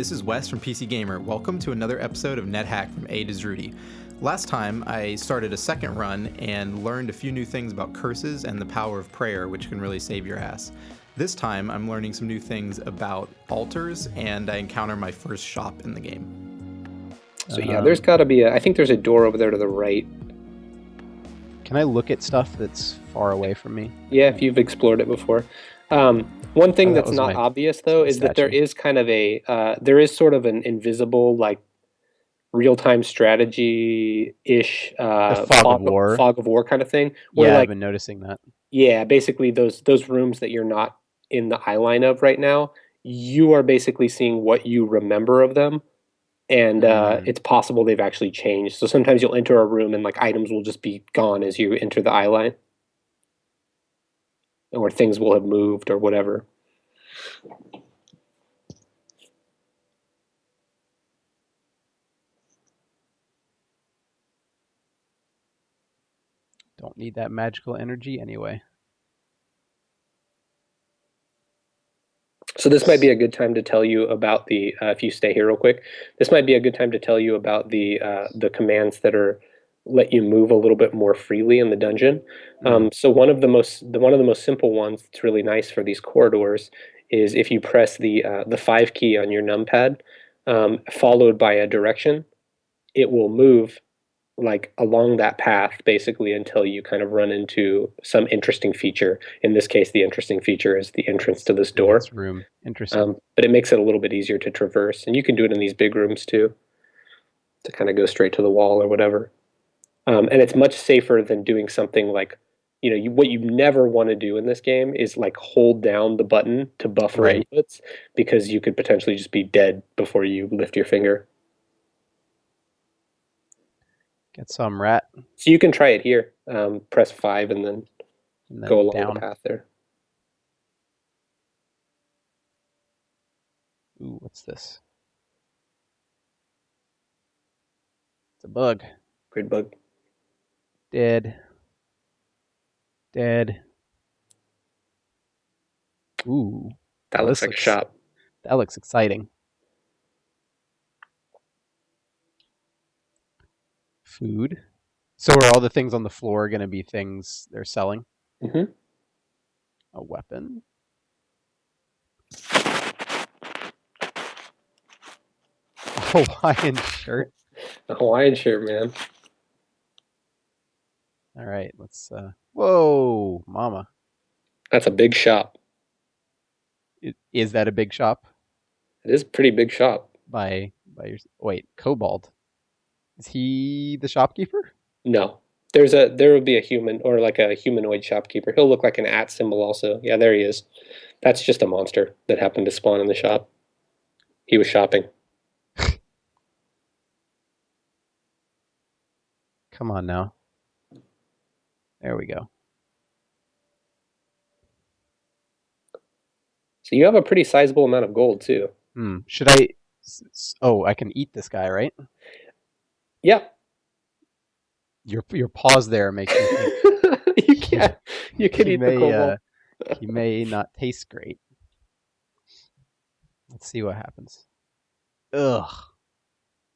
this is Wes from PC Gamer. Welcome to another episode of NetHack from A to Zruty. Last time, I started a second run and learned a few new things about curses and the power of prayer, which can really save your ass. This time, I'm learning some new things about altars, and I encounter my first shop in the game. So yeah, there's got to be I think there's a door over there to the right. Can I look at stuff that's far away from me? Yeah, if you've explored it before. One thing that's not obvious though is that there is kind of there is sort of an invisible, like, real-time strategy-ish fog of war kind of thing. Where, yeah, I've been noticing that. Yeah, basically those rooms that you're not in the eye line of right now, you are basically seeing what you remember of them. And it's possible they've actually changed. So sometimes you'll enter a room and like items will just be gone as you enter the eye line. Or things will have moved or whatever. Don't need that magical energy anyway. So this might be a good time to tell you about the, if you stay here real quick, this might be a good time to tell you about the commands that let you move a little bit more freely in the dungeon. So one of the most simple ones that's really nice for these corridors is if you press the 5 key on your numpad, followed by a direction, it will move like along that path basically until you kind of run into some interesting feature. In this case, the interesting feature is the entrance to this door. This room. Interesting. But it makes it a little bit easier to traverse, and you can do it in these big rooms too, to kind of go straight to the wall or whatever. And it's much safer than doing something like, what you never want to do in this game is like hold down the button to buffer inputs, because you could potentially just be dead before you lift your finger. Get some, rat. So you can try it here. Press 5 and then go along down the path there. Ooh, what's this? It's a bug. Grid bug. Dead. Ooh. That looks like a shop. That looks exciting. Food. So are all the things on the floor going to be things they're selling? Mm-hmm. A weapon. A Hawaiian shirt. A Hawaiian shirt, man. All right, let's... Whoa, mama. That's a big shop. Is that a big shop? It is a pretty big shop. By your... Wait, Kobold. Is he the shopkeeper? No. There would be a human, or like a humanoid shopkeeper. He'll look like an @ symbol also. Yeah, there he is. That's just a monster that happened to spawn in the shop. He was shopping. Come on now. There we go. So you have a pretty sizable amount of gold too. Should I... Oh, I can eat this guy, right? Yeah. Your pause there makes me think. You can eat the kobold. He may not taste great. Let's see what happens. Ugh.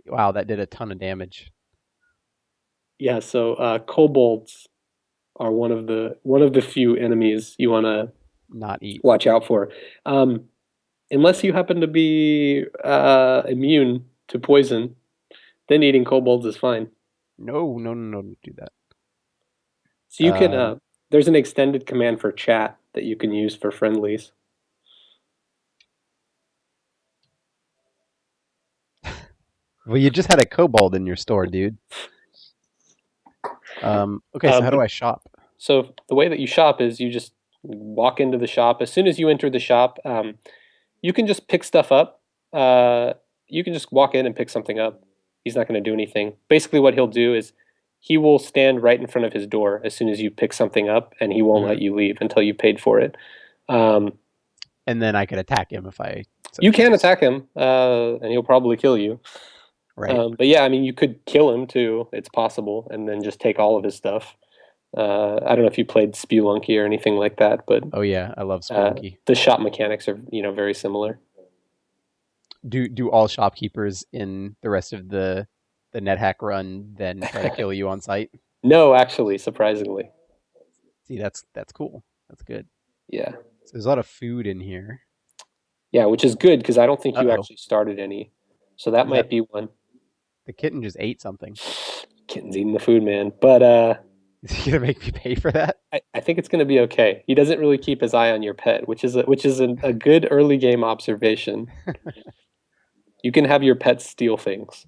Wow, that did a ton of damage. Yeah, so kobolds are one of the few enemies you want to not eat. Watch out for. Unless you happen to be immune to poison, then eating kobolds is fine. No, don't do that. So you can, there's an extended command for chat that you can use for friendlies. Well, you just had a kobold in your store, dude. Okay, so how do I shop? So the way that you shop is you just walk into the shop. As soon as you enter the shop, you can just pick stuff up. You can just walk in and pick something up. He's not going to do anything. Basically what he'll do is he will stand right in front of his door as soon as you pick something up, and he won't let you leave until you paid for it. And then I could attack him if I... You can attack him, and he'll probably kill you. Right. But yeah, I mean, you could kill him too. It's possible, and then just take all of his stuff. I don't know if you played Spelunky or anything like that, but oh yeah, I love Spelunky. The shop mechanics are very similar. Do all shopkeepers in the rest of the NetHack run then try to kill you on sight? No, actually, surprisingly. See, that's cool. That's good. Yeah. So there's a lot of food in here. Yeah, which is good because I don't think you Uh-oh. actually started any. So that Is might that be one. the kitten just ate something? Kitten's eating the food, man. But Is he gonna make me pay for that? I think it's going to be okay. He doesn't really keep his eye on your pet, which is a good early game observation. You can have your pet steal things.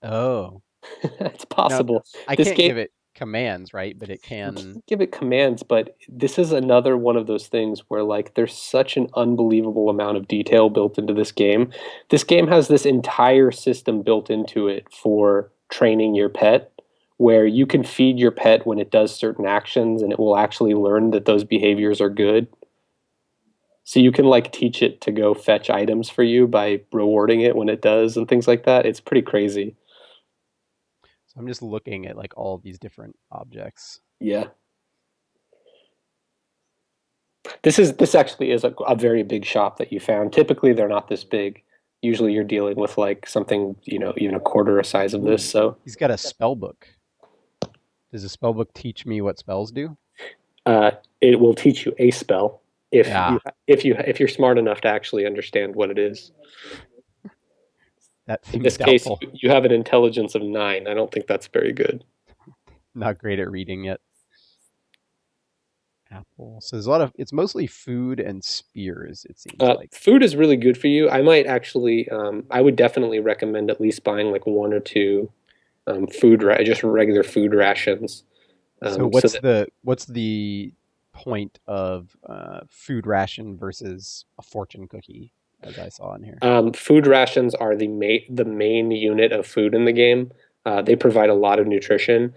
Oh. It's Now, possible. I This can't game, give it commands, right? But it you can. can't give it commands, but this is another one of those things where like there's such an unbelievable amount of detail built into this game. This game has this entire system built into it for training your pet, where you can feed your pet when it does certain actions and it will actually learn that those behaviors are good. So you can like teach it to go fetch items for you by rewarding it when it does and things like that. It's pretty crazy. So I'm just looking at like all these different objects. Yeah. This actually is a very big shop that you found. Typically they're not this big. Usually you're dealing with like something, even a quarter the size of this. Ooh, So he's got a spell book. Does the spell book teach me what spells do? uh, it will teach you a spell if Yeah, if you're smart enough to actually understand what it is. that In seems this case, doubtful. you have an intelligence of 9. I don't think that's very good. Not great at reading yet. Apple. So there's a lot of. It's mostly food and spears. It seems like. Food is really good for you. I might actually, I would definitely recommend at least buying like one or two just regular food rations. So So that what's the point of food ration versus a fortune cookie, as I saw in here? food rations are the main unit of food in the game. They provide a lot of nutrition.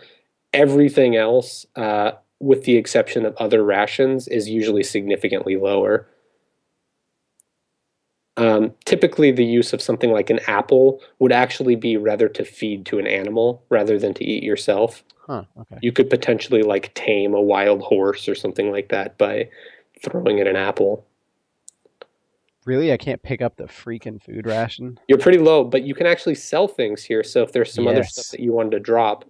Everything else, with the exception of other rations, is usually significantly lower. Typically, the use of something like an apple would actually be rather to feed to an animal rather than to eat yourself. Huh. Okay. You could potentially like tame a wild horse or something like that by throwing it an apple. Really, I can't pick up the freaking food ration. You're pretty low, but you can actually sell things here. So if there's some other stuff Yes. that you wanted to drop,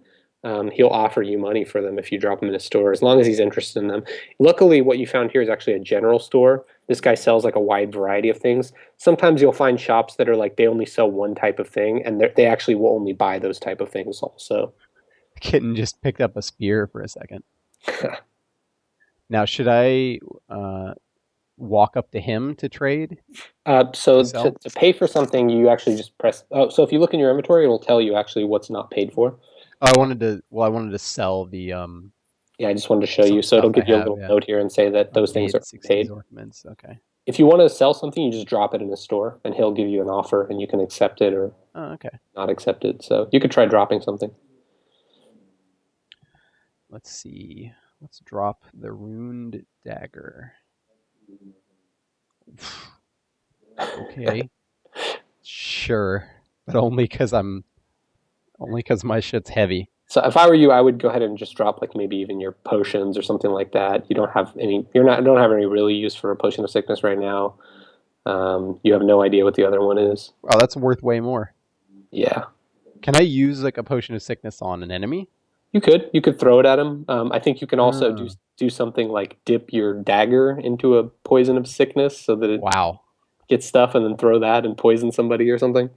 he'll offer you money for them if you drop them in a store, as long as he's interested in them. Luckily, what you found here is actually a general store. This guy sells like a wide variety of things. Sometimes you'll find shops that are like they only sell one type of thing, and they actually will only buy those type of things also. The kitten just picked up a spear for a second. Now, should I walk up to him to trade? So sell? to pay for something, you actually just press. Oh, so if you look in your inventory, it'll tell you actually what's not paid for. Oh, I wanted to sell the Yeah, I just wanted to show some you. So it'll stuff I give you a have. little Yeah, note here and say that those things unpaid are 60 paid. ornaments. Okay. If you want to sell something, you just drop it in the store, and he'll give you an offer, and you can accept it or Oh, okay. not accept it. So you could try dropping something. Let's see. Let's drop the runed dagger. Okay. Sure. But only because my shit's heavy. So if I were you, I would go ahead and just drop like maybe even your potions or something like that. You don't have any. Don't have any really use for a potion of sickness right now. You have no idea what the other one is. Oh, that's worth way more. Yeah. Can I use like a potion of sickness on an enemy? You could throw it at him. I think you can also Oh, do something like dip your dagger into a poison of sickness so that it wow. gets stuff, and then throw that and poison somebody or something.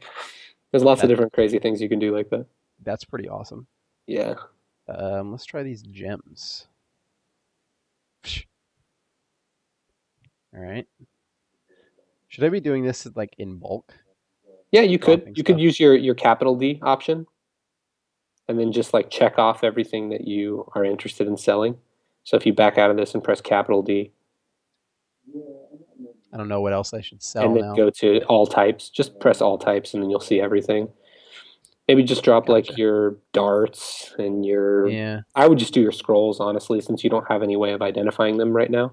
There's lots of That different crazy things you can do like that. that's pretty awesome. Yeah. Let's try these gems. All right. Should I be doing this like in bulk? Yeah, you could. Dropping You could stuff? use your capital D option and then just like check off everything that you are interested in selling. So if you back out of this and press capital D I don't know what else I should and sell then now. go to all types, just press all types and then you'll see everything. Maybe just drop like Gotcha. your darts and your. Yeah. I would just do your scrolls, honestly, since you don't have any way of identifying them right now.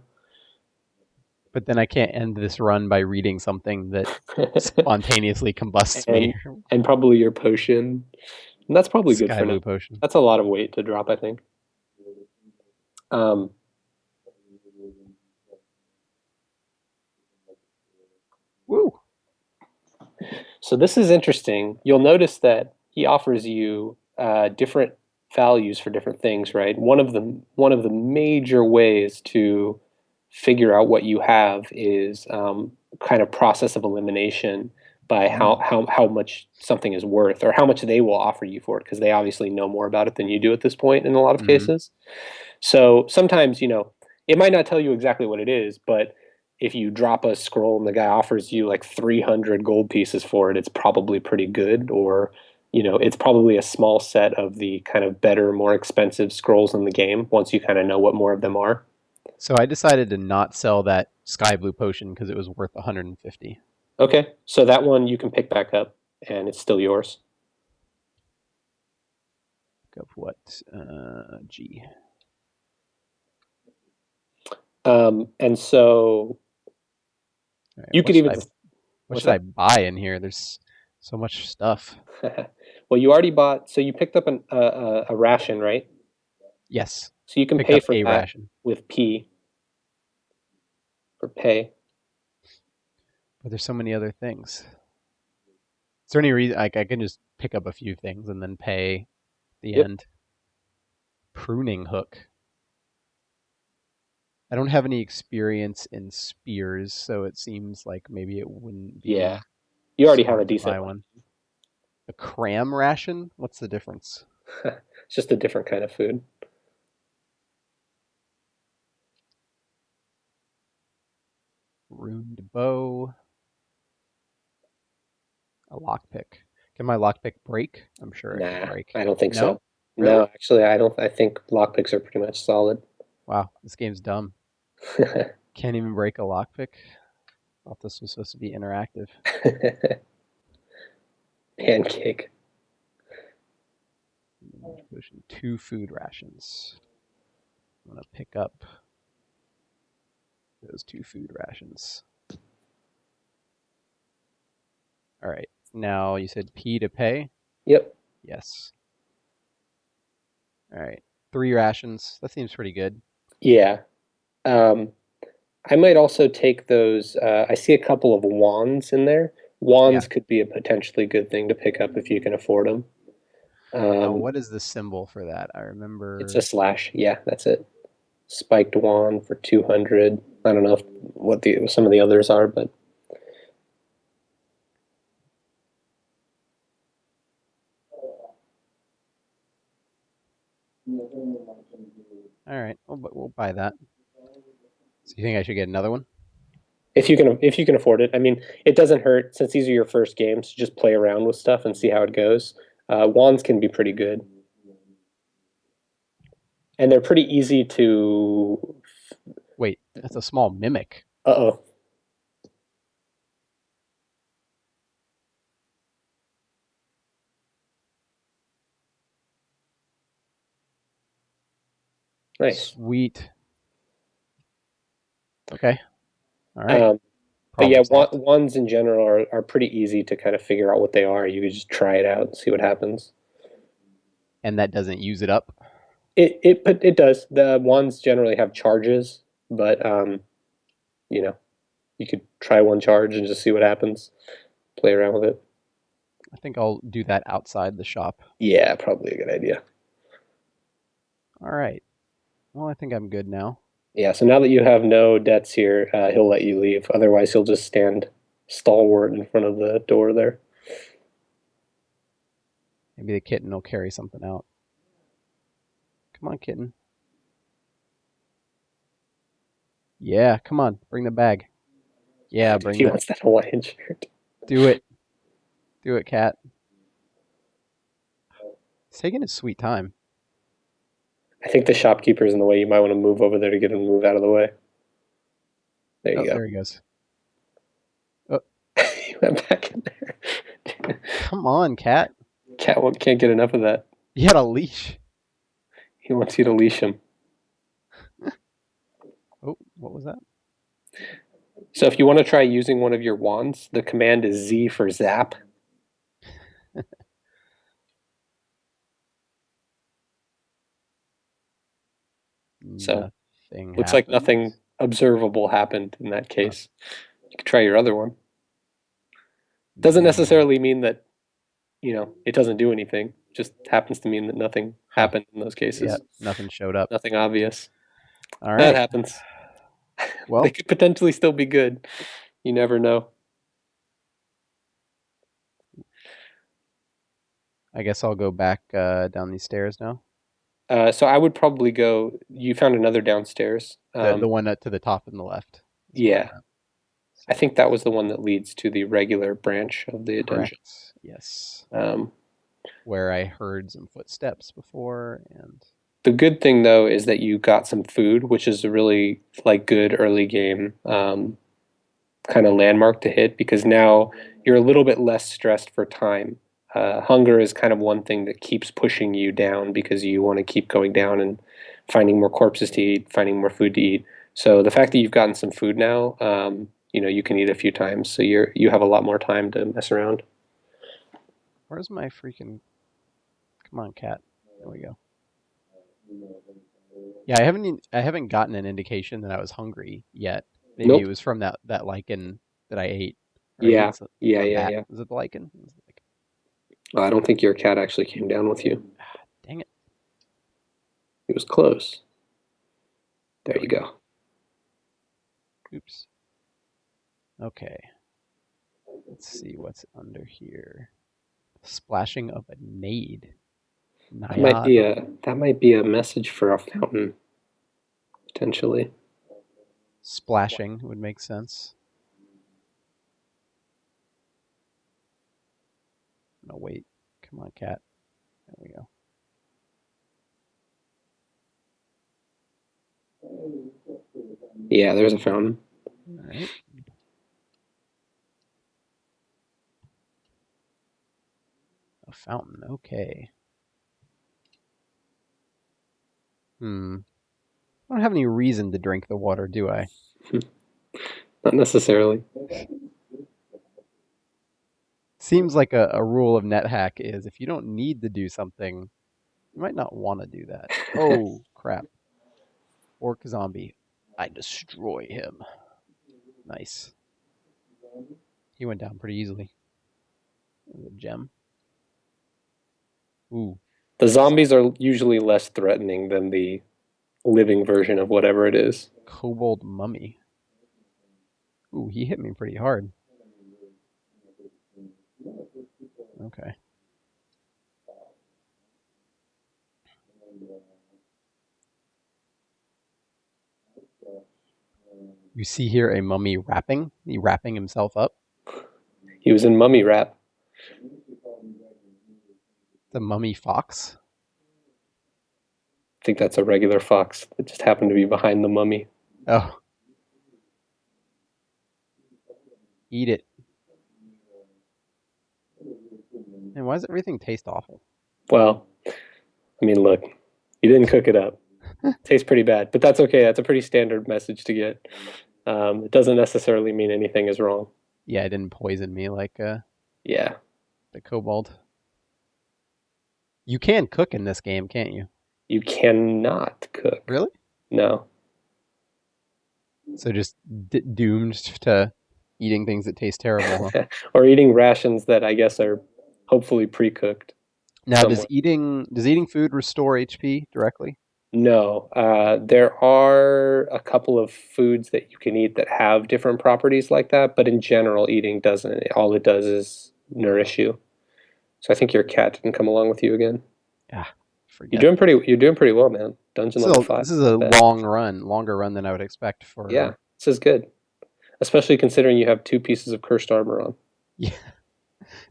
But then I can't end this run by reading something that spontaneously combusts and me. and probably your potion. And that's probably good Sky for now. blue potion. That's a lot of weight to drop, I think. Um, Woo! So this is interesting. You'll notice that he offers you different values for different things, right? One of the major ways to figure out what you have is kind of process of elimination by how much something is worth or how much they will offer you for it because they obviously know more about it than you do at this point in a lot of cases. So sometimes, it might not tell you exactly what it is, but if you drop a scroll and the guy offers you like 300 gold pieces for it, it's probably pretty good, or it's probably a small set of the kind of better, more expensive scrolls in the game once you kind of know what more of them are. So I decided to not sell that sky blue potion because it was worth 150. Okay, so that one you can pick back up and it's still yours. Pick up what? G. And so All right, you could even. what should I buy in here? There's so much stuff. Well, you already bought, so you picked up a ration, right? Yes. So you can Picked pay up for a that ration. with P for pay. But there's so many other things. Is there any reason I can just pick up a few things and then pay the Yep. end? Pruning hook. I don't have any experience in spears, so it seems like maybe it wouldn't be. Yeah. You already have a smart to decent buy one. one. A cram ration? What's the difference? It's just a different kind of food. Ruined bow. A lockpick. Can my lockpick break? I'm sure it can Nah, break. I don't think No? so. Really? No, actually, I don't. I think lockpicks are pretty much solid. Wow, this game's dumb. Can't even break a lockpick. Thought this was supposed to be interactive. Pancake. 2 food rations. I'm gonna pick up those 2 food rations. All right. Now you said P to pay? Yep. Yes. All right. 3 rations. That seems pretty good. Yeah. I might also take those. I see a couple of wands in there. Wands could be a potentially good thing to pick up if you can afford them. Now, what is the symbol for that? I remember. It's a slash. Yeah, that's it. Spiked wand for 200. I don't know what some of the others are, but All right. We'll buy that. So you think I should get another one? if you can afford it. I mean, it doesn't hurt since these are your first games. Just play around with stuff and see how it goes. Wands can be pretty good, and they're pretty easy to. Wait, that's a small mimic. Uh-oh. Nice. Sweet. Okay. All right. But yeah, Problem solved. wands in general are pretty easy to kind of figure out what they are. You could just try it out and see what happens. And that doesn't use it up? It does. The wands generally have charges, but you could try one charge and just see what happens. Play around with it. I think I'll do that outside the shop. Yeah, probably a good idea. All right. Well, I think I'm good now. Yeah, so now that you have no debts here, he'll let you leave. Otherwise, he'll just stand stalwart in front of the door there. Maybe the kitten will carry something out. Come on, kitten. Yeah, come on. Bring the bag. Yeah, bring He the... wants that Hawaiian shirt. Do it. Do it, cat. He's taking his sweet time. I think the shopkeeper's in the way. You might want to move over there to get him to move out of the way. There you go. There he goes. Oh. He went back in there. Come on, cat. Cat can't get enough of that. You had a leash. He wants you to leash him. Oh, what was that? So if you want to try using one of your wands, the command is Z for zap. So looks like nothing observable happened in that case. You could try your other one. Doesn't necessarily mean that, it doesn't do anything. Just happens to mean that nothing Huh. happened in those Yeah, cases. nothing showed up. Nothing obvious. All That right. happens. Well, They could potentially still be good. You never know. I guess I'll go back down these stairs now. So I would probably go. You found another downstairs. The one to the top and the left is where I'm Yeah, at. I So, think that was the one that leads to the regular branch of the dungeon. correct. Yes. Um, Where I heard some footsteps before, and the good thing though is that you got some food, which is a really like good early game kind of landmark to hit because now you're a little bit less stressed for time. Hunger is kind of one thing that keeps pushing you down because you want to keep going down and finding more corpses to eat, finding more food to eat. So the fact that you've gotten some food now, you can eat a few times, so you have a lot more time to mess around. where's my freaking? Come on, cat. There we go. Yeah, I haven't gotten an indication that I was hungry yet. Maybe it Nope. was from that lichen that I ate, or I Yeah. ate Yeah. a Yeah. bat. Yeah. Was it the lichen? It was the lichen. I don't think your cat actually came down with you. Dang it! It was close. There There you we go. go. Oops. Okay. Let's see what's under here. Splashing of a nade. Naiad. That might be a message for a fountain potentially. Splashing would make sense. No, wait. Come on, cat. There we go. Yeah, there's a fountain. All right. A fountain. Okay. I don't have any reason to drink the water, do I? Not necessarily. Seems like a rule of NetHack is if you don't need to do something, you might not want to do that. Oh, crap. Orc zombie. I destroy him. Nice. He went down pretty easily. There's a gem. Ooh. The zombies are usually less threatening than the living version of whatever it is. Kobold mummy. Ooh, he hit me pretty hard. Okay. You see here a mummy wrapping. He wrapping himself up. He was in mummy wrap. The mummy fox. I think that's a regular fox that just happened to be behind the mummy. Oh. Eat it. And why does everything taste awful? Well, I mean, look, you didn't cook it up. Tastes pretty bad, but that's okay. That's a pretty standard message to get. It doesn't necessarily mean anything is wrong. Yeah, it didn't poison me like Yeah. the kobold. You can cook in this game, can't you? You cannot cook. Really? No. So just doomed to eating things that taste terrible. Huh? Or eating rations that I guess are hopefully pre-cooked. Now, somewhere. does eating food restore HP directly? No. There are a couple of foods that you can eat that have different properties like that, but in general, eating doesn't. All it does is nourish you. So I think your cat didn't come along with you again. Yeah, forget. You're doing pretty well, man. Dungeon level 5. This is a longer run than I would expect for. Yeah, this is good. Especially considering you have 2 pieces of cursed armor on. Yeah.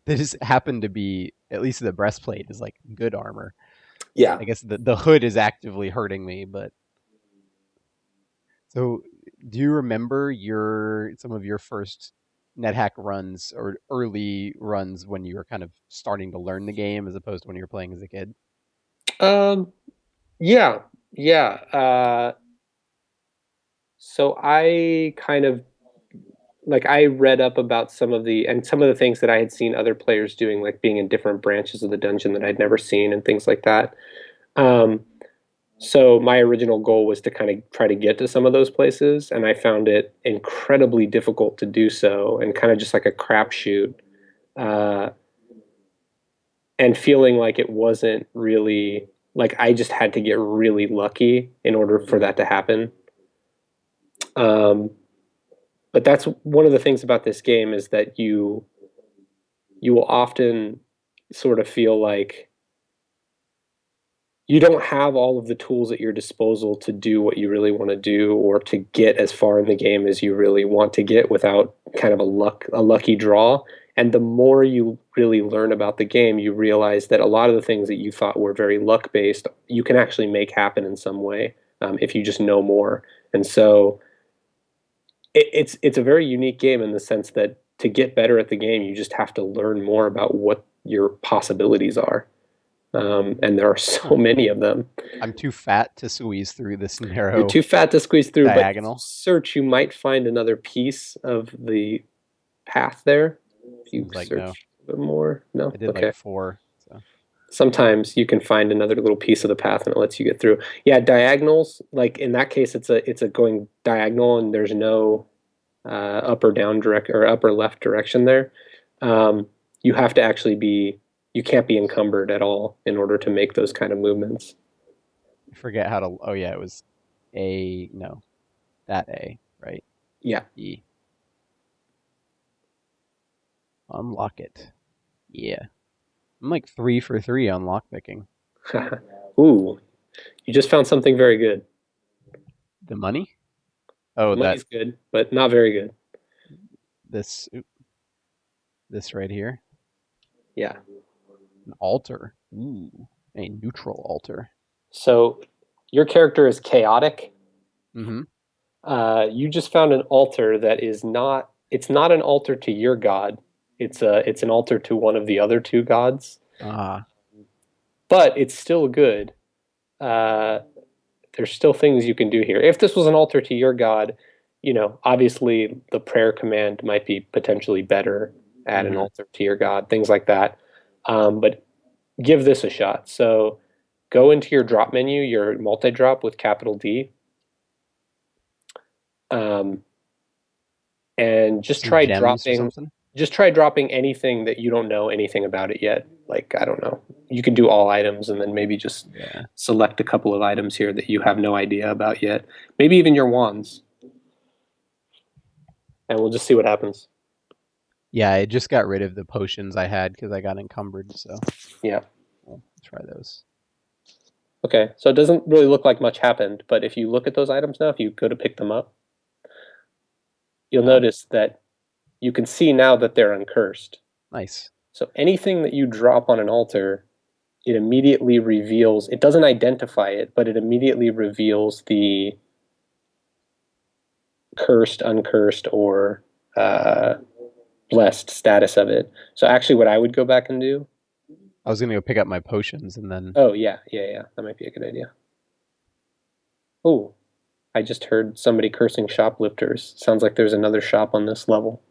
They just happen to be, at least the breastplate is like good armor. Yeah. I guess the hood is actively hurting me, but. So, do you remember some of your first NetHack runs or early runs when you were kind of starting to learn the game as opposed to when you were playing as a kid? Yeah. So I kind of like I read up about some of the things that I had seen other players doing, like being in different branches of the dungeon that I'd never seen and things like that. So my original goal was to kind of try to get to some of those places, and I found it incredibly difficult to do so, and kind of just like a crapshoot. uh, and feeling like it wasn't really like I just had to get really lucky in order for that to happen. Um, but that's one of the things about this game is that you will often sort of feel like you don't have all of the tools at your disposal to do what you really want to do or to get as far in the game as you really want to get without kind of a lucky draw. And the more you really learn about the game, you realize that a lot of the things that you thought were very luck based, you can actually make happen in some way if you just know more. And so it's a very unique game in the sense that to get better at the game, you just have to learn more about what your possibilities are. And there are so many of them. I'm too fat to squeeze through this You're narrow too fat to squeeze through, but if you diagonal. search, you might find another piece of the path there. If you Seems like search no. a bit more, no, I did okay. like 4. So Sometimes you can find another little piece of the path and it lets you get through. Yeah, diagonals. Like in that case, it's a going diagonal and there's no up or down direct or up or left direction there. You have to actually be. You can't be encumbered at all in order to make those kind of movements. I forget how to. Oh yeah, it was A. No, that A, right? Yeah. E. Unlock it. Yeah. I'm like 3 for 3 on lockpicking. Ooh, you just found something very good. The money? Oh, The that money's good, but not very good. this this right here. Yeah. An altar. Ooh, a neutral altar. So your character is chaotic. Mm-hmm. You just found an altar that is not. It's not an altar to your god. It's an altar to one of the other two gods. Ah, But it's still good. Uh, there's still things you can do here. If this was an altar to your god, obviously the prayer command might be potentially better at an mm-hmm. altar to your god, things like that. But give this a shot. So go into your drop menu, your multi-drop with capital D, um, and Some gems or something. just try dropping anything that you don't know anything about it yet. Like, I don't know. You can do all items and then maybe just Yeah. select a couple of items here that you have no idea about yet. Maybe even your wands. And we'll just see what happens. Yeah, I just got rid of the potions I had because I got encumbered. So Yeah. we'll try those. Okay. So it doesn't really look like much happened, but if you look at those items now, if you go to pick them up, you'll notice that you can see now that they're uncursed. Nice. So anything that you drop on an altar, it immediately reveals, it doesn't identify it, but it immediately reveals the cursed, uncursed, or blessed status of it. So actually what I would go back and do. I was gonna go pick up my potions and then. Oh, yeah. That might be a good idea. Oh, I just heard somebody cursing shoplifters. Sounds like there's another shop on this level.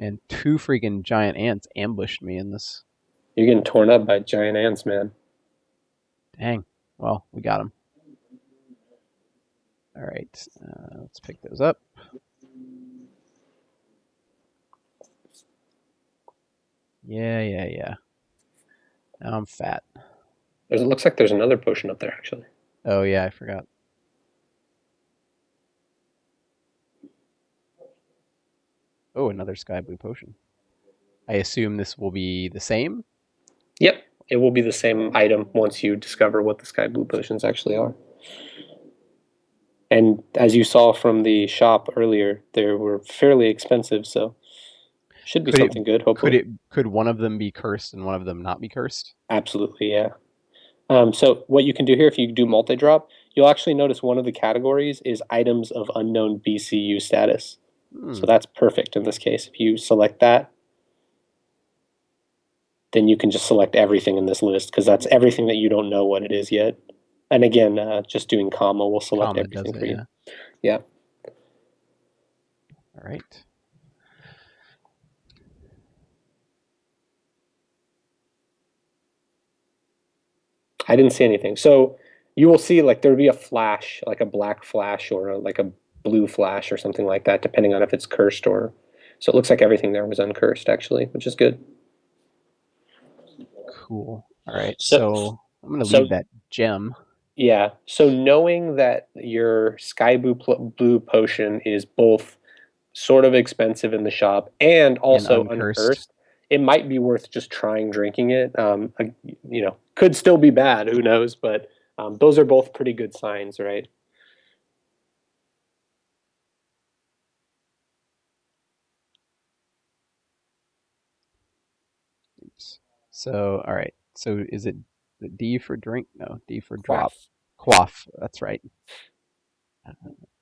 And 2 freaking giant ants ambushed me in this. You're getting torn up by giant ants, man. Dang. Well, we got them. All right. Let's pick those up. Yeah. Now I'm fat. It looks like there's another potion up there, actually. Oh, yeah, I forgot. Oh, another sky blue potion. I assume this will be the same? Yep, it will be the same item once you discover what the sky blue potions actually are. And as you saw from the shop earlier, they were fairly expensive, so should be something good, hopefully. Could one of them be cursed and one of them not be cursed? Absolutely, yeah. So what you can do here, if you do multi-drop, you'll actually notice one of the categories is items of unknown BCU status. So that's perfect in this case. If you select that, then you can just select everything in this list because that's everything that you don't know what it is yet. And again, just doing comma will select everything for you. Yeah. All right. I didn't see anything. So you will see like there'll be a flash, like a black flash or like a blue flash or something like that, depending on if it's cursed or So it looks like everything there was uncursed, actually, which is good. Cool. All right, So, so I'm going to so leave that gem. yeah. So knowing that your sky blue potion is both sort of expensive in the shop and And also uncursed. uncursed, it might be worth just trying drinking it. Could still be bad. Who knows? But those are both pretty good signs, right? Oops. So, all right. So is it the D for drink? No, D for drop. Quaff. Quaff. That's right.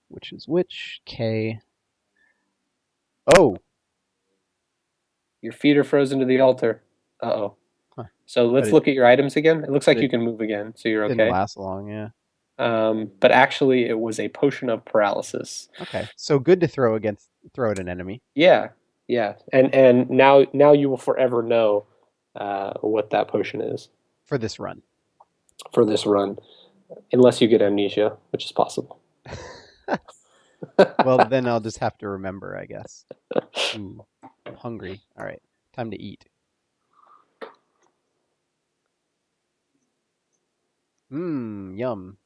Which is which? K. Oh. Your feet are frozen to the altar. Uh-oh. Huh. So But let's it, look at your items again. It looks but like it you can move again, so you're didn't okay. last long, yeah. But actually, it was a potion of paralysis. Okay. So good to throw at an enemy. Yeah, yeah. And now you will forever know what that potion is For this run. for this run, unless you get amnesia, which is possible. Well, then I'll just have to remember, I guess. Ooh, I'm hungry. All right. Time to eat. Yum.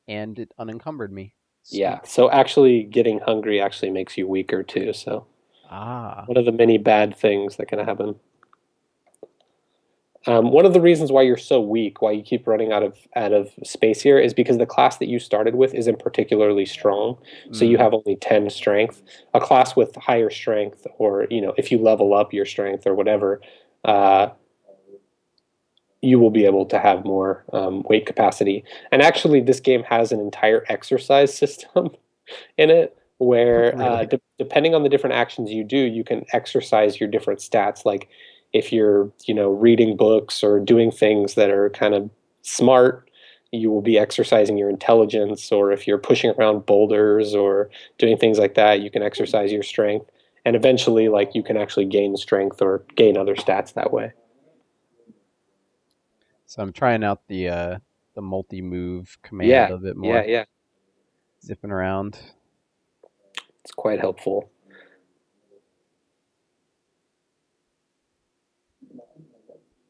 And it unencumbered me. Yeah. Sweet. So actually, getting hungry actually makes you weaker too. So Ah. one of the many bad things that can happen. One of the reasons why you're so weak, why you keep running out of space here, is because the class that you started with isn't particularly strong. So you have only 10 strength. A class with higher strength, or if you level up your strength or whatever, uh, you will be able to have more weight capacity. And actually, this game has an entire exercise system in it where Really? depending on the different actions you do, you can exercise your different stats. Like if you're, reading books or doing things that are kind of smart, you will be exercising your intelligence. Or if you're pushing around boulders or doing things like that, you can exercise your strength. And eventually, like, you can actually gain strength or gain other stats that way. So I'm trying out the multi-move command Yeah, a bit yeah, more. yeah. Zipping around. It's quite helpful.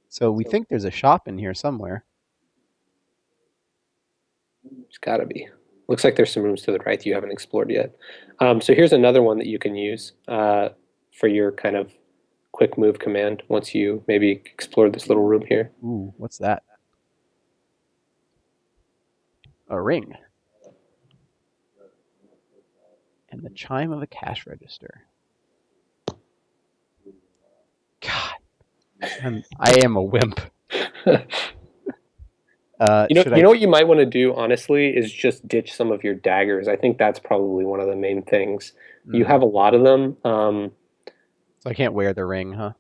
So we think there's a shop in here somewhere. It's got to be. Looks like there's some rooms to the right that you haven't explored yet. So here's another one that you can use for your kind of quick move command once you maybe explore this little room here. Ooh, what's that? A ring. And the chime of a cash register. God, I am a wimp. You know what you might want to do, honestly, is just ditch some of your daggers. I think that's probably one of the main things. You have a lot of them. So I can't wear the ring, huh?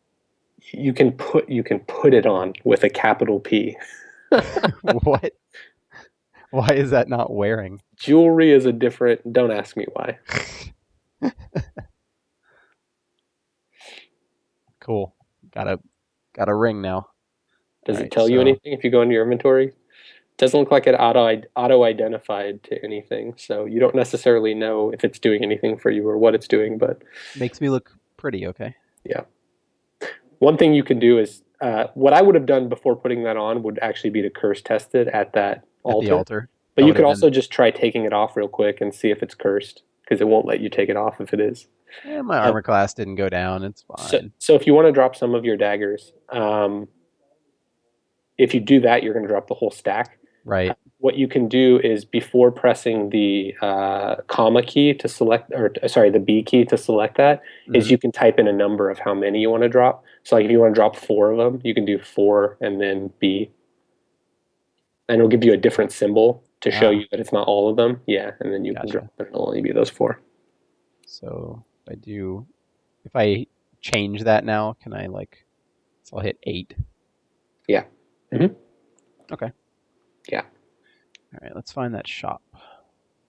You can put it on with a capital P. What? Why is that not wearing? Jewelry is a different. Don't ask me why. Cool. Got a ring now. Does All it right, tell you so anything if you go into your inventory? Doesn't look like it auto identified to anything, so you don't necessarily know if it's doing anything for you or what it's doing. But makes me look pretty, okay? yeah, one thing you can do is what I would have done before putting that on would actually be to curse test it at that At the altar. altar. But That you would could have also been. just try taking it off real quick and see if it's cursed, because it won't let you take it off if it is. My armor class didn't go down. It's So, fine. so if you want to drop some of your daggers, if you do that, you're going to drop the whole stack. Right. What you can do is before pressing the comma key to select, or sorry, the B key to select that, is you can type in a number of how many you want to drop. So like if you want to drop 4 of them, you can do 4 and then B. And it'll give you a different symbol to show you that it's not all of them. Yeah, and then you can drop it. It'll only be those 4. So if I change that now, can I so I'll hit 8. Yeah. Mm-hmm. Okay. Yeah. All right, let's find that shop.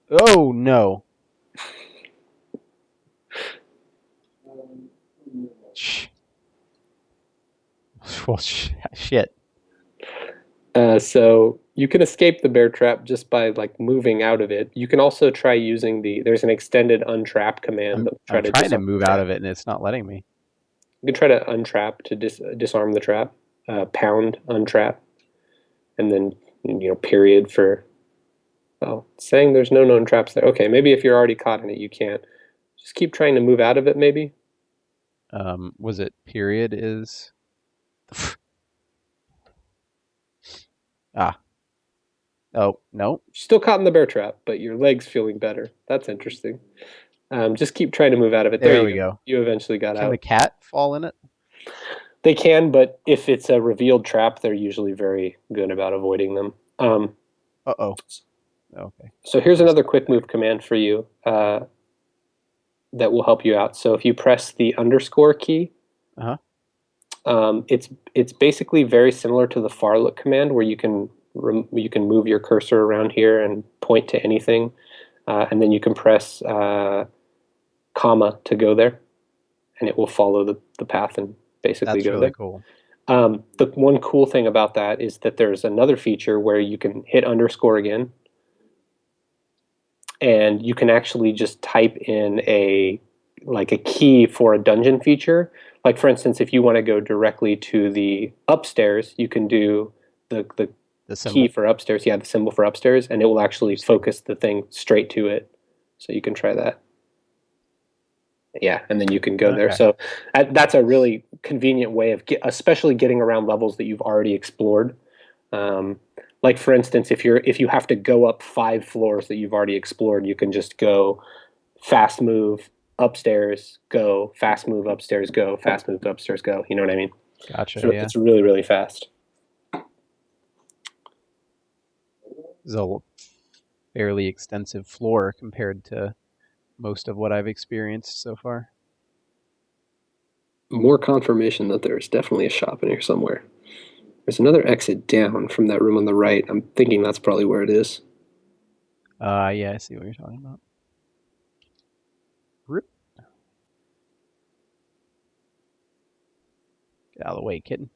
Oh, no. Well, shit. So You can escape the bear trap just by like moving out of it. You can also try using there's an extended untrap command that will try I'm to trying to disarm move the out trap. of it, and it's not letting me. You can try to untrap to disarm the trap. Pound untrap, and then period for. Oh, it's saying there's no known traps there. Okay, maybe if you're already caught in it, you can't. Just keep trying to move out of it, maybe. Was it period is? Ah. Oh, no. Still caught in the bear trap, but your leg's feeling better. That's interesting. Just keep trying to move out of it. There There you we go. go. You eventually got Can the out. cat fall in it? They can, but if it's a revealed trap, they're usually very good about avoiding them. Uh-oh. Okay. So here's I'll another stop quick there. move command for you that will help you out. So if you press the underscore key, Uh-huh. it's basically very similar to the far look command, where you can move your cursor around here and point to anything, and then you can press comma to go there, and it will follow the path and basically That's go really there. cool. The one cool thing about that is that there's another feature where you can hit underscore again, and you can actually just type in a key for a dungeon feature. Like for instance, if you want to go directly to the upstairs, you can do the The key symbol. for upstairs. Yeah, the symbol for upstairs, and it will actually focus the thing straight to it. So you can try that. Yeah, and then you can go there. Okay. So that's a really convenient way of especially getting around levels that you've already explored. Like for instance, if you have to go up 5 floors that you've already explored, you can just go fast move upstairs, go fast move upstairs, go fast move upstairs, go. You know what I mean? Gotcha, So yeah. it's really really fast. This is a fairly extensive floor compared to most of what I've experienced so far. More confirmation that there's definitely a shop in here somewhere. There's another exit down from that room on the right. I'm thinking that's probably where it is. Yeah, I see what you're talking about. Rip. Get out of the way, kitten.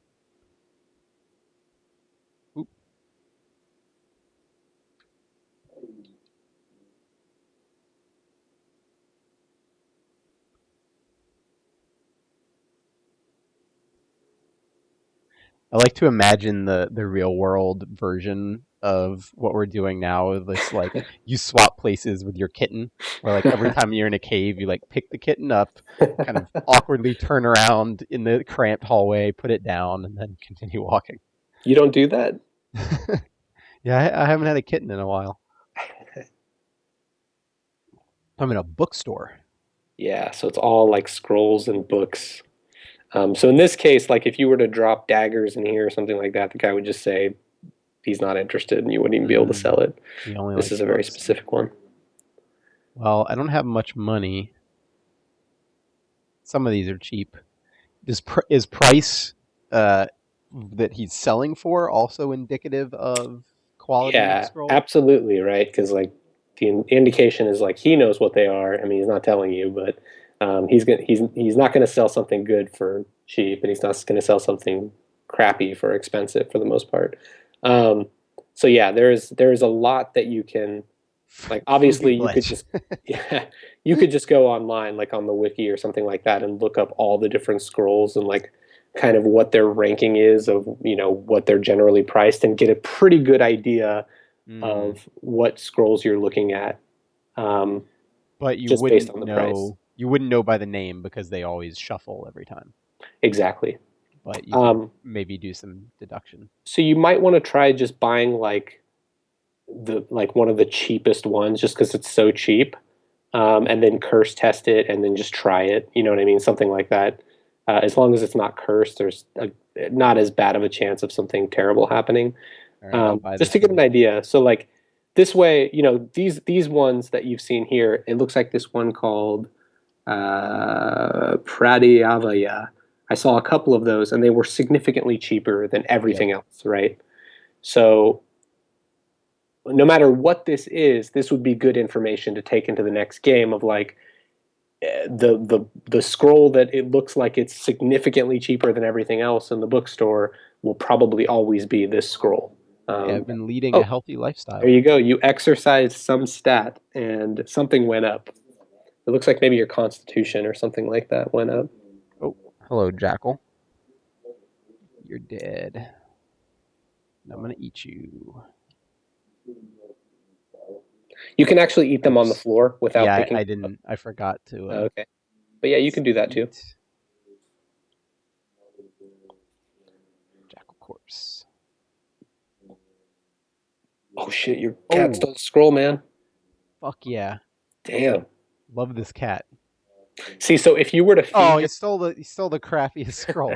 Oop. I like to imagine the real world version of what we're doing now. This like you swap places with your kitten, where like every time you're in a cave, you like pick the kitten up, kind of awkwardly turn around in the cramped hallway, put it down, and then continue walking. You don't do that? Yeah, I haven't had a kitten in a while. I'm in a bookstore. Yeah, so it's all like scrolls and books. So in this case, like if you were to drop daggers in here or something like that, the guy would just say he's not interested and you wouldn't even be able to sell it. He only This is likes a very books. specific one. Well, I don't have much money. Some of these are cheap. Is price that he's selling for also indicative of quality of Yeah, scroll? absolutely, right? Because like the indication is like he knows what they are. I mean, he's not telling you, but he's not going to sell something good for cheap, and he's not going to sell something crappy for expensive for the most part. Um, so yeah, there's a lot that you can like. Obviously, Fruity you could Bletch. just yeah, you could just go online like on the wiki or something like that and look up all the different scrolls and like kind of what their ranking is of what they're generally priced and get a pretty good idea Mm. of what scrolls you're looking at, But you just based wouldn't on the price. know. You wouldn't know by the name because they always shuffle every time. Exactly. But you could Um, maybe do some deduction. so you might want to try just buying like one of the cheapest ones, just because it's so cheap, and then curse test it, and then just try it. You know what I mean? Something like that. As long as it's not cursed, there's not as bad of a chance of something terrible happening. All right, I'll buy Just this to get an one. idea. So like this way, these ones that you've seen here, it looks like this one called Pradiyavaya. I saw a couple of those, and they were significantly cheaper than Yep. everything else, right? So no matter what this would be good information to take into the next game of like the scroll that it looks like it's significantly cheaper than everything else in the bookstore will probably always be this scroll. I've been leading a healthy lifestyle. There you go. You exercised some stat and something went up. It looks like maybe your constitution or something like that went up. Oh, hello, Jackal. You're dead. And I'm going to eat you. You can actually eat them on the floor without picking. I didn't. I forgot to. Okay. But yeah, you can do that too. Jackal corpse. Oh shit, your cat stole the scroll, man. Fuck yeah. Damn. Love this cat. See, so if you were to feed he stole the crappiest scroll.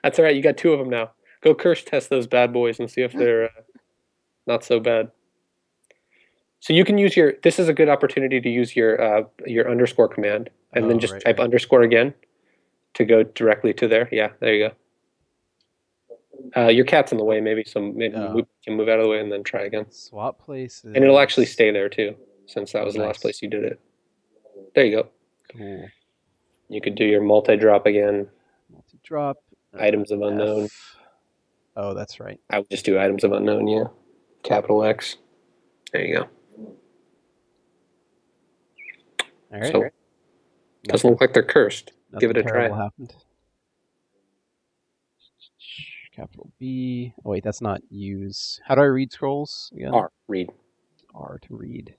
That's all right, you got 2 of them now. Go curse test those bad boys and see if they're not so bad. So you can use this is a good opportunity to use your underscore command and then just type underscore again to go directly to there. Yeah, there you go. Your cat's in the way, maybe you can move out of the way and then try again. Swap places. And it'll actually stay there too, since that was the last place you did it. There you go. Cool. You could do your multi-drop again. Multi-drop. Items of unknown. Oh, that's right. I would just do items of unknown, yeah. Capital X. There you go. All right. So, doesn't look like they're cursed. Give it a try. Happened. Capital B. Oh wait, that's not use. How do I read scrolls again? R. Read. R to read.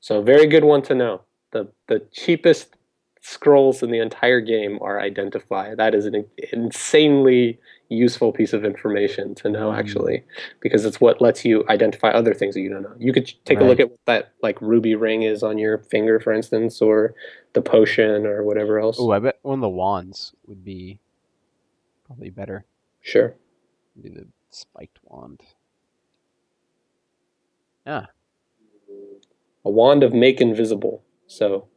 So very good one to know. The cheapest scrolls in the entire game are identify. That is an insanely useful piece of information to know, actually, because it's what lets you identify other things that you don't know. You could take a look at what that ruby ring is on your finger, for instance, or the potion or whatever else. Oh, I bet one of the wands would be probably better. Sure. Do the spiked wand. Yeah. A wand of make invisible. So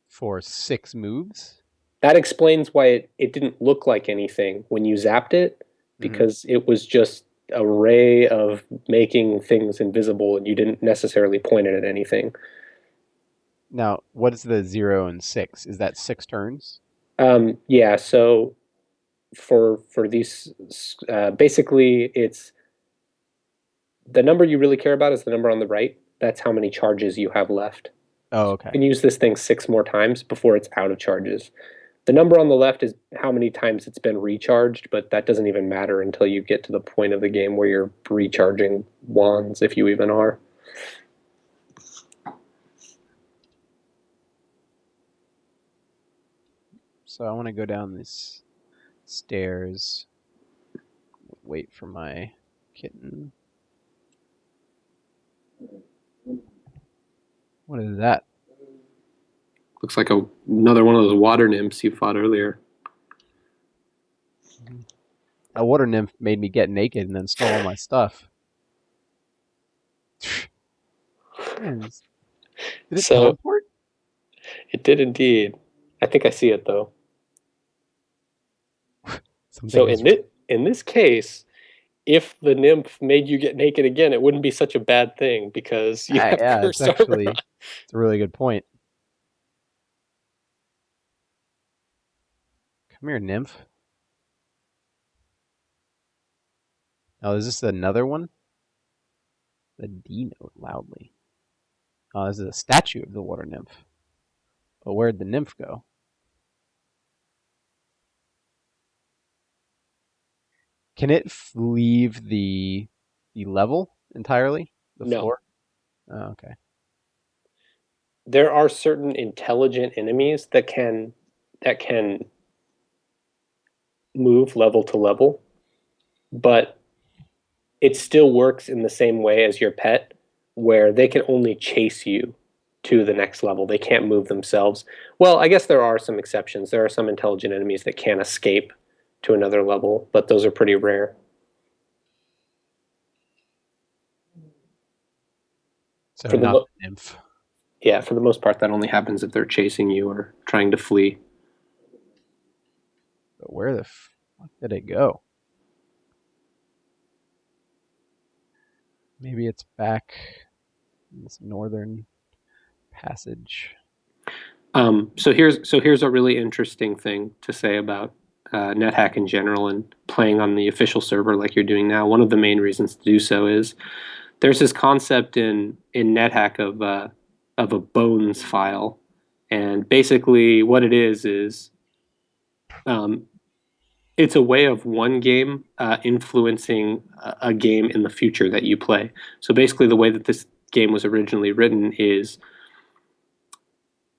for 6 moves? That explains why it didn't look like anything when you zapped it, because it was just a ray of making things invisible and you didn't necessarily point it at anything. Now, what is the 0 and 6? Is that 6 turns? Yeah, so for these, basically it's the number you really care about is the number on the right. That's how many charges you have left. Oh, okay. You can use this thing 6 more times before it's out of charges. The number on the left is how many times it's been recharged, but that doesn't even matter until you get to the point of the game where you're recharging wands, if you even are. So I want to go down these stairs, wait for my kitten. What is that? Looks like another one of those water nymphs you fought earlier. A water nymph made me get naked and then stole all my stuff. Man, did it teleport? It did indeed. I think I see it though. So in this case, if the nymph made you get naked again, it wouldn't be such a bad thing because you have cursed armor. It's a really good point. Come here, nymph. Oh, is this another one? The D note loudly. Oh, this is a statue of the water nymph. But where'd the nymph go? Can it leave the level entirely? The floor? Oh, okay. There are certain intelligent enemies that can move level to level, but it still works in the same way as your pet, where they can only chase you to the next level. They can't move themselves. Well, I guess there are some exceptions. There are some intelligent enemies that can escape to another level, but those are pretty rare. So not the nymph. Yeah, for the most part, that only happens if they're chasing you or trying to flee. But where the fuck did it go? Maybe it's back in this northern passage. So here's a really interesting thing to say about NetHack in general, and playing on the official server like you're doing now, one of the main reasons to do so is there's this concept in NetHack of a bones file, and basically what it is um, it's a way of one game influencing a game in the future that you play. So basically, the way that this game was originally written is,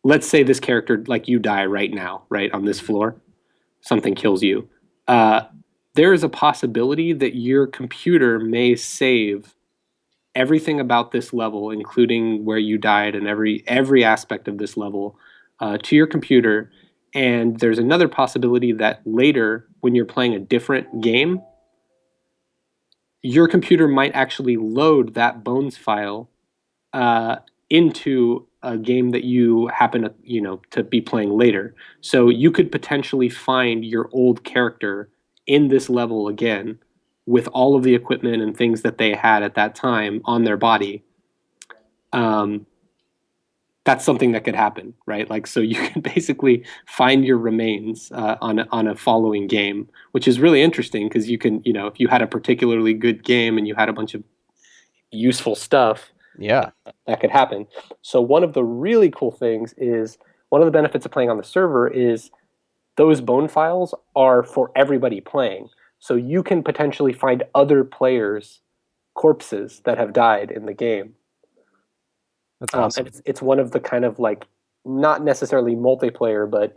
let's say this character, like, you die right now, right on this floor, something kills you. There is a possibility that your computer may save everything about this level, including where you died and every aspect of this level, to your computer. And there's another possibility that later, when you're playing a different game, your computer might actually load that bones file into a game that you happen to, to be playing later. So you could potentially find your old character in this level again with all of the equipment and things that they had at that time on their body. That's something that could happen, right? Like, so you can basically find your remains on a following game, which is really interesting because you can, if you had a particularly good game and you had a bunch of useful stuff, Yeah. that could happen. So one of the really cool things is, one of the benefits of playing on the server is those bone files are for everybody playing. So you can potentially find other players' corpses that have died in the game. That's awesome. And it's one of the kind of, like, not necessarily multiplayer, but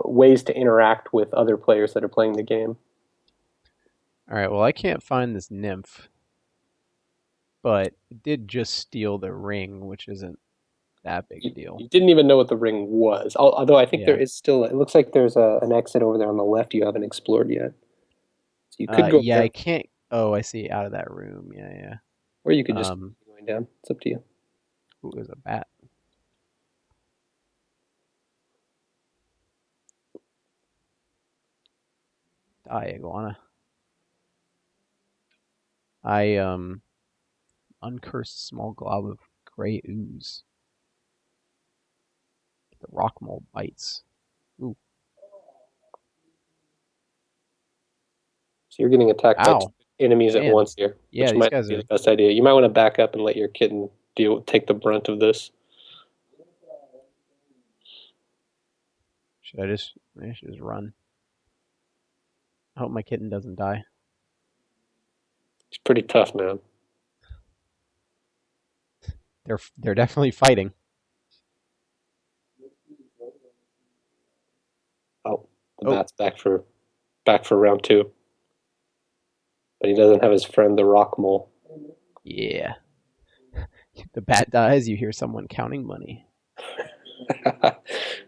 ways to interact with other players that are playing the game. All right. Well, I can't find this nymph, but it did just steal the ring, which isn't that big a deal. You didn't even know what the ring was, although I think Yeah. there is still. It looks like there's an exit over there on the left you haven't explored yet. So you could go. Yeah, there, I can't. Oh, I see. Out of that room. Yeah. or you could just keep going down. It's up to you. Ooh, there's a bat. Die, iguana. I uncursed small glob of gray ooze. The rock mole bites. Ooh. So you're getting attacked by Ow. enemies at Man. once here, Yeah, which these might guys be are. the best idea. You might want to back up and let your kitten take the brunt of this. I should just run. I hope my kitten doesn't die. It's pretty tough, man. They're definitely fighting. Oh, the bat's back for round 2. But he doesn't have his friend the rock mole. Yeah. The bat dies, you hear someone counting money.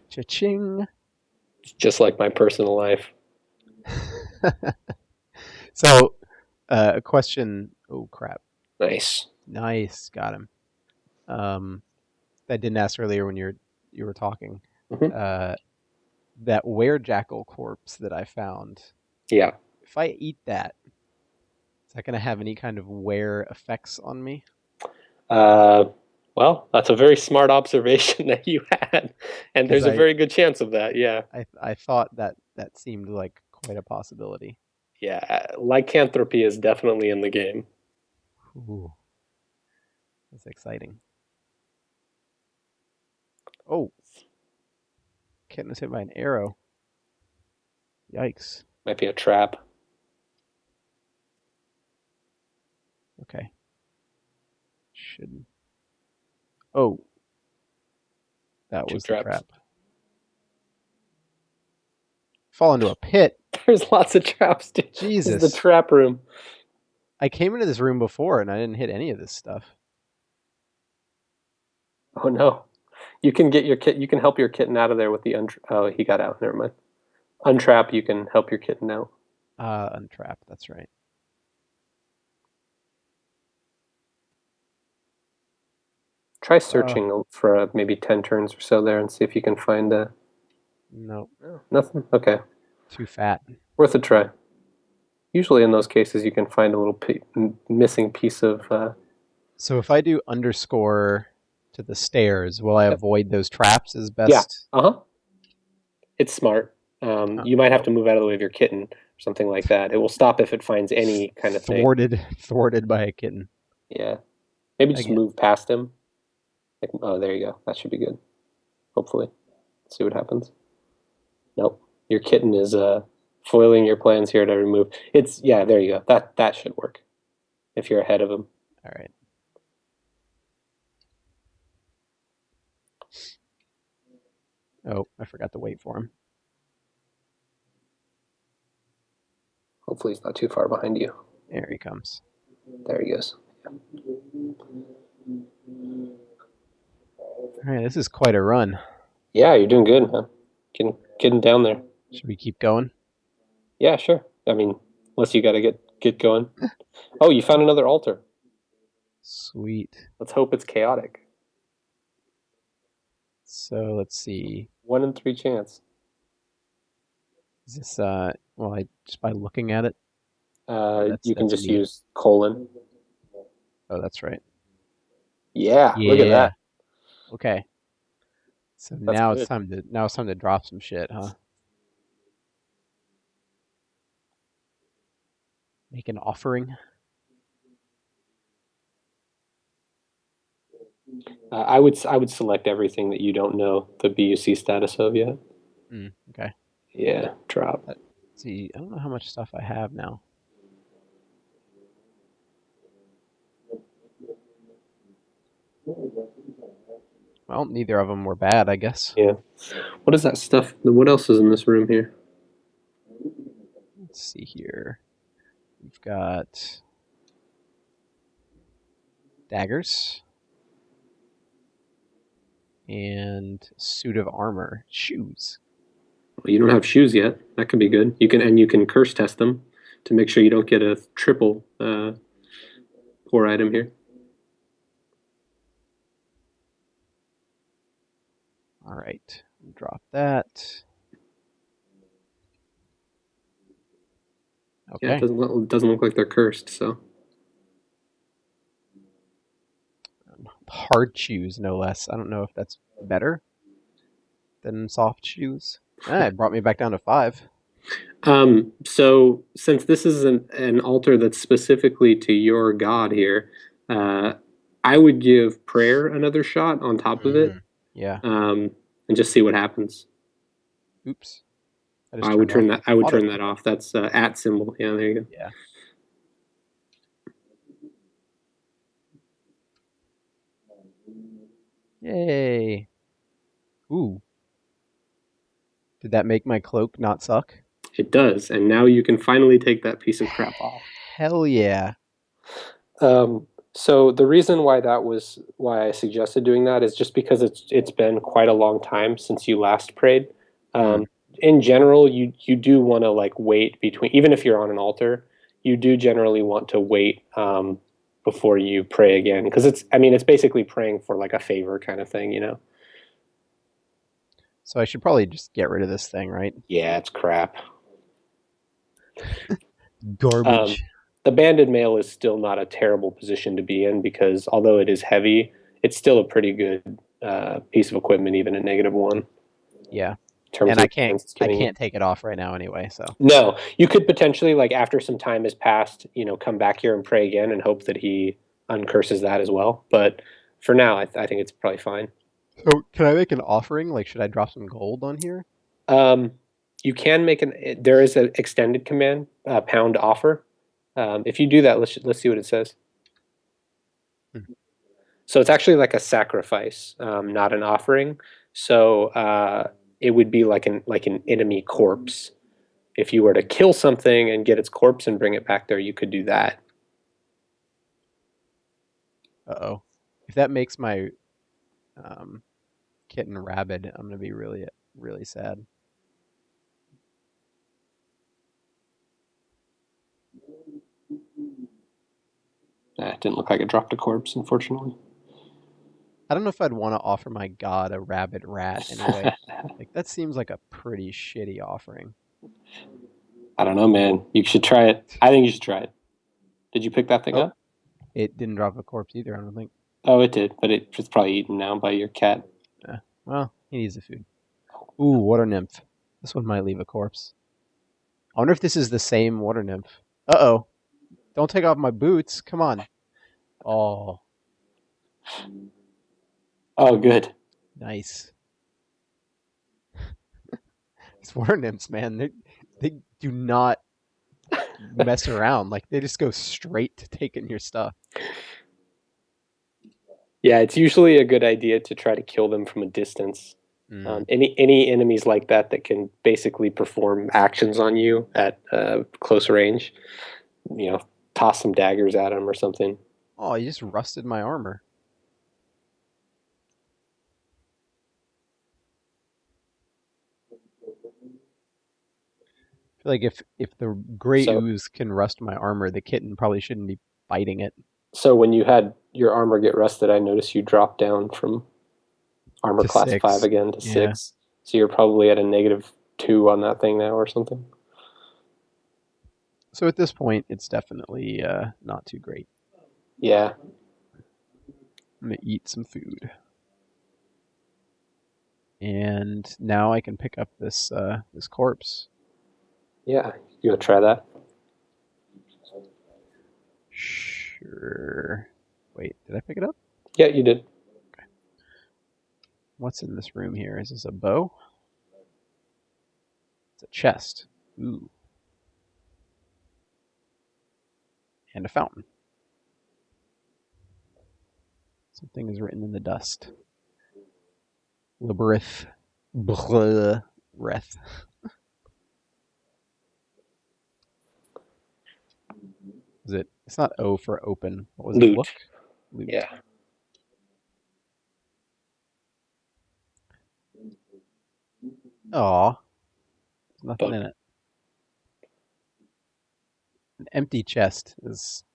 Cha-ching. It's just like my personal life. So, a question. Oh, crap. Nice. Got him. I didn't ask earlier when you were talking. Mm-hmm. That were-jackal corpse that I found. Yeah. If I eat that, is that going to have any kind of were effects on me? Well, that's a very smart observation that you had, and there's a very good chance of that. Yeah. I thought that seemed like quite a possibility. Yeah, lycanthropy is definitely in the game. Ooh, that's exciting. Oh, kitten was hit by an arrow. Yikes. Might be a trap. Okay. Shouldn't. Oh. That was the trap. Fall into a pit. There's lots of traps, dude. Jesus. This is the trap room. I came into this room before and I didn't hit any of this stuff. Oh no. You can get your you can help your kitten out of there with the oh, he got out. Never mind. Untrap, you can help your kitten out. Untrap, that's right. Try searching for maybe 10 turns or so there and see if you can find a... No. Oh, nothing? Okay. Too fat. Worth a try. Usually in those cases you can find a little missing piece of... So if I do underscore to the stairs, will I avoid those traps as best? Yeah. Uh-huh. It's smart. You might have to move out of the way of your kitten or something like that. It will stop if it finds any kind of thing. Thwarted by a kitten. Yeah. Maybe just Again. move past him. Like, oh, there you go. That should be good. Hopefully. Let's see what happens. Nope. Your kitten is foiling your plans here to remove. Yeah, there you go. That should work. If you're ahead of him. All right. Oh, I forgot to wait for him. Hopefully he's not too far behind you. There he comes. There he goes. All right, this is quite a run. Yeah, you're doing good, man. Getting down there. Should we keep going? Yeah, sure. I mean, unless you got to get going. Oh, you found another altar. Sweet. Let's hope it's chaotic. So let's see. 1 in 3 chance. Is this well, just by looking at it? You can just neat. use colon. Oh, that's right. Yeah, look at that. Okay. So That's now good. it's time to drop some shit, huh? Make an offering. I would select everything that you don't know the BUC status of yet. Okay. Yeah, drop. Let's see, I don't know how much stuff I have now. Well, neither of them were bad, I guess. Yeah. What is that stuff? What else is in this room here? Let's see here. We've got daggers and suit of armor, shoes. Well, you don't have shoes yet. That could be good. You can curse test them to make sure you don't get a triple poor item here. All right, drop that. Okay. Yeah, it doesn't look like they're cursed, so. Hard shoes, no less. I don't know if that's better than soft shoes. It brought me back down to 5. So since this is an altar that's specifically to your god here, I would give prayer another shot on top of it. Yeah. And just see what happens. Oops. I would turn that off. That's @ symbol. Yeah, there you go. Yeah. Yay. Ooh. Did that make my cloak not suck? It does, and now you can finally take that piece of crap off. Hell yeah. So the reason why I suggested doing that is just because it's been quite a long time since you last prayed. In general, you do want to like wait between, even if you're on an altar, you do generally want to wait before you pray again, because it's basically praying for like a favor kind of thing, you know. So I should probably just get rid of this thing, right? Yeah, it's crap. Garbage. The banded mail is still not a terrible position to be in, because although it is heavy, it's still a pretty good piece of equipment, even at -1. Yeah. And I can't take it off right now anyway, so. No, you could potentially, like, after some time has passed, come back here and pray again and hope that he uncurses that as well. But for now, I think it's probably fine. So can I make an offering? Like, should I drop some gold on here? You can make there is an extended command, pound offer. If you do that, let's see what it says. So it's actually like a sacrifice, not an offering. So it would be like an enemy corpse. If you were to kill something and get its corpse and bring it back there, you could do that. Uh-oh. If that makes my kitten rabid, I'm gonna be really, really sad. It didn't look like it dropped a corpse, unfortunately. I don't know if I'd want to offer my god a rabid rat anyway. Like, that seems like a pretty shitty offering. I don't know, man. You should try it. I think you should try it. Did you pick that thing up? It didn't drop a corpse either, I don't think. Oh, it did, but it's probably eaten now by your cat. Well, he needs the food. Ooh, water nymph. This one might leave a corpse. I wonder if this is the same water nymph. Uh-oh. Don't take off my boots. Come on. Oh, Oh, good. nice. These water nymphs, man, they do not mess around. Like, they just go straight to taking your stuff. Yeah, it's usually a good idea to try to kill them from a distance. Any enemies like that that can basically perform actions on you at close range, toss some daggers at them or something. Oh, you just rusted my armor. I feel like if the gray ooze can rust my armor, the kitten probably shouldn't be biting it. So when you had your armor get rusted, I noticed you dropped down from armor To class 6. 5 again to Yeah. 6. So you're probably at a -2 on that thing now or something. So at this point, it's definitely not too great. Yeah. I'm going to eat some food. And now I can pick up this this corpse. Yeah, you want to try that? Sure. Wait, did I pick it up? Yeah, you did. Okay. What's in this room here? Is this a bow? It's a chest. Ooh. And a fountain. Something is written in the dust. Libereth. Reth. Is it? It's not O for open. What was Loot. it? Look? Loot. Yeah. Aw. There's nothing Bug. in it. An empty chest is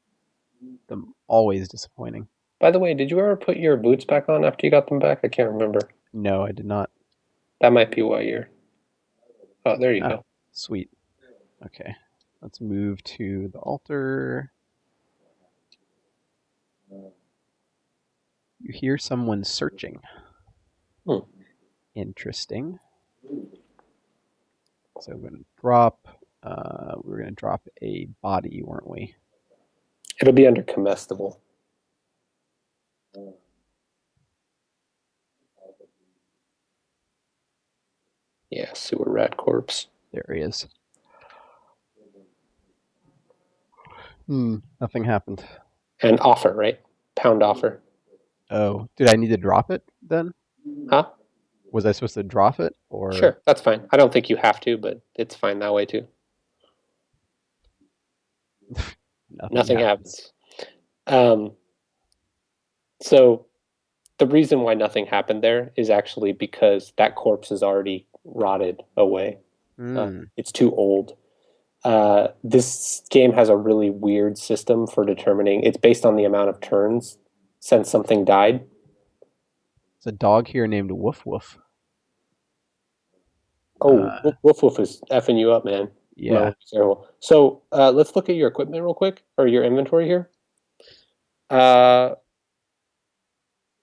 always disappointing. By the way, did you ever put your boots back on after you got them back? I can't remember. No, I did not. That might be why you're... Oh, there you go. Sweet. Okay. Let's move to the altar. You hear someone searching. Interesting. So we're going to drop... we were going to drop a body, weren't we? It'll be under comestible. Yeah, sewer rat corpse. There he is. Nothing happened. And offer, right? Pound offer. Oh, did I need to drop it then? Huh? Was I supposed to drop it? Or Sure, that's fine. I don't think you have to, but it's fine that way too. Nothing happens. So the reason why nothing happened there is actually because that corpse is already rotted away. It's too old. This game has a really weird system for determining. It's based on the amount of turns since something died. There's a dog here named Woof Woof. Oh, Woof Woof is effing you up, man. Yeah. No, so let's look at your equipment real quick, or your inventory here.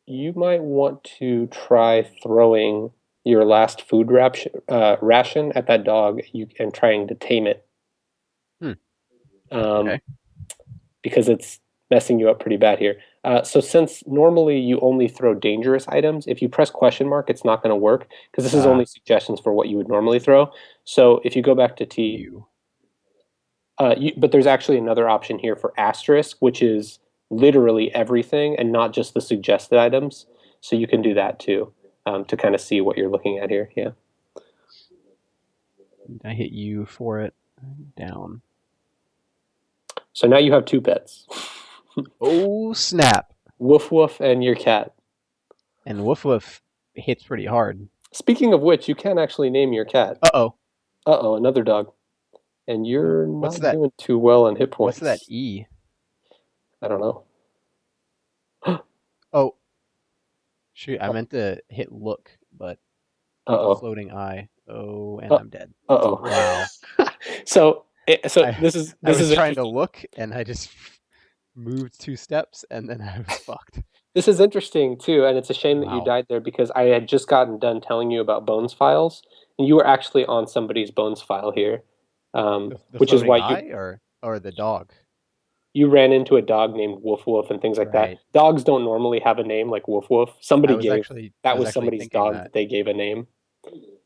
You might want to try throwing your last food ration at that dog and trying to tame it. Okay. Because it's messing you up pretty bad here. So since normally you only throw dangerous items, if you press question mark, it's not going to work because this is only suggestions for what you would normally throw. So if you go back to T, but there's actually another option here for asterisk, which is literally everything and not just the suggested items. So you can do that too, to kind of see what you're looking at here. Yeah. I hit you for it. Down. So now you have 2 pets. Oh, snap. Woof Woof and your cat. And Woof Woof hits pretty hard. Speaking of which, you can actually name your cat. Uh-oh. Uh-oh, another dog. And you're What's not doing too well on hit points. What's that E? I don't know. Oh. Shoot, I meant to hit look, but floating eye. Oh, and I'm dead. Uh-oh. Wow. So this is I was trying to look, and I just moved 2 steps, and then I was fucked. This is interesting too, and it's a shame that you died there because I had just gotten done telling you about Bones Files, You were actually on somebody's bones file here, The which is floating why eye or the dog? you ran into a dog named Woof Woof and things like that. Right. Dogs don't normally have a name like Woof Woof. I Somebody was gave actually I that was was actually somebody's thinking dog that. that they gave a name.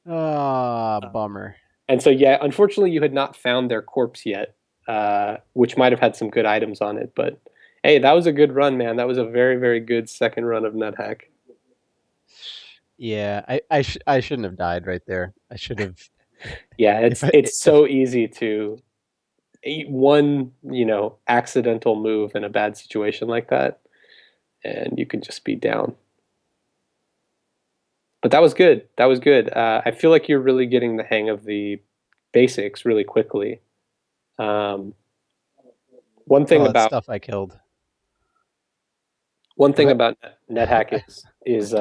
Ah, Uh, bummer. and so yeah, unfortunately, you had not found their corpse yet, which might have had some good items on it. But hey, that was a good run, man. That was a very very good second run of NetHack. Yeah, I shouldn't have died right there. I should have Yeah, if it's if so easy to one accidental move in a bad situation like that, and you can just be down. But that was good. That was good. I feel like you're really getting the hang of the basics really quickly. Um, one thing oh, it's about stuff I killed. one thing But about NetHack is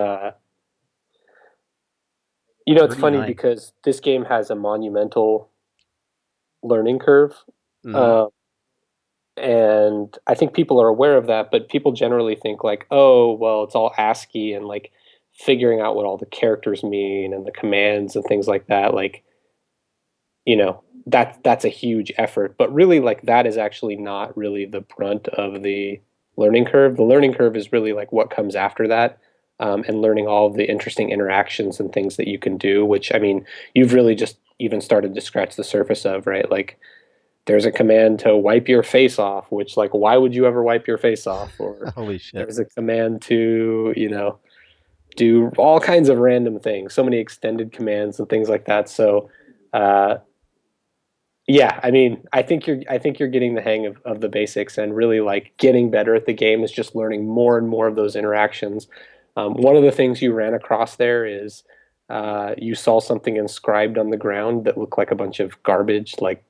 it's funny 39. because this game has a monumental learning curve. Hmm. Uh, and I think people are aware of that, but people generally think like, oh, well, it's all ASCII and like figuring out what all the characters mean and the commands and things like that. Like, that's a huge effort. But really, like that is actually not really the brunt of the learning curve. The learning curve is really like what comes after that. And learning all of the interesting interactions and things that you can do, which I mean, you've really just even started to scratch the surface of, right? Like there's a command to wipe your face off, which like why would you ever wipe your face off? Or Holy shit. there's a command to, do all kinds of random things, so many extended commands and things like that. So uh, yeah, I mean, I think you're getting the hang of the basics and really like getting better at the game is just learning more and more of those interactions. One of the things you ran across there is you saw something inscribed on the ground that looked like a bunch of garbage, like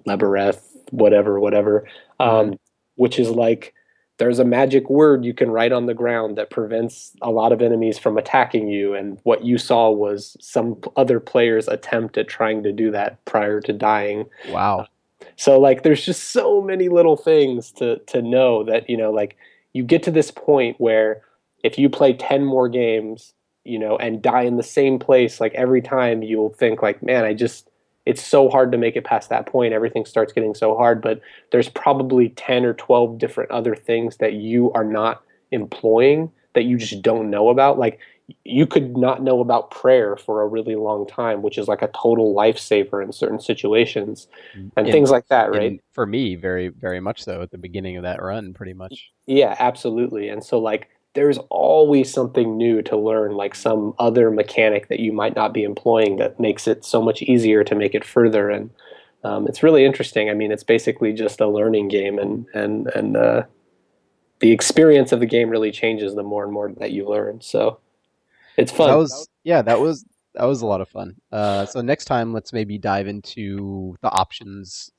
Lebereth, whatever, whatever, Hmm. which is like there's a magic word you can write on the ground that prevents a lot of enemies from attacking you. And what you saw was some other player's attempt at trying to do that prior to dying. Wow. So like there's just so many little things to know that, like you get to this point where if you play 10 more games, and die in the same place like every time, you'll think like, man, it's so hard to make it past that point. Everything starts getting so hard, but there's probably 10 or 12 different other things that you are not employing that you just don't know about. Like you could not know about prayer for a really long time, which is like a total lifesaver in certain situations and In things like that, right? in for me, very very much so at the beginning of that run, pretty much. Yeah, absolutely. And so like there's always something new to learn, like some other mechanic that you might not be employing that makes it so much easier to make it further. And it's really interesting. I mean, it's basically just a learning game, and the experience of the game really changes the more and more that you learn. So it's That fun. was yeah, that was a lot of fun. So next time, let's maybe dive into the options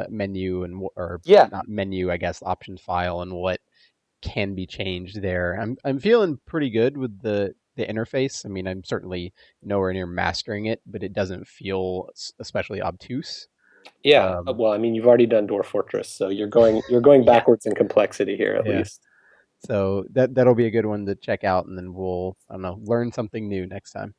menu or Yeah, not menu, I guess, options file and what can be changed there. I'm feeling pretty good with the interface. I mean, I'm certainly nowhere near mastering it, but it doesn't feel especially obtuse. yeah. Um, Well, I mean, you've already done Dwarf Fortress, so you're going yeah, backwards in complexity here at yeah. least. So that'll be a good one to check out, and then we'll I don't know learn something new next time.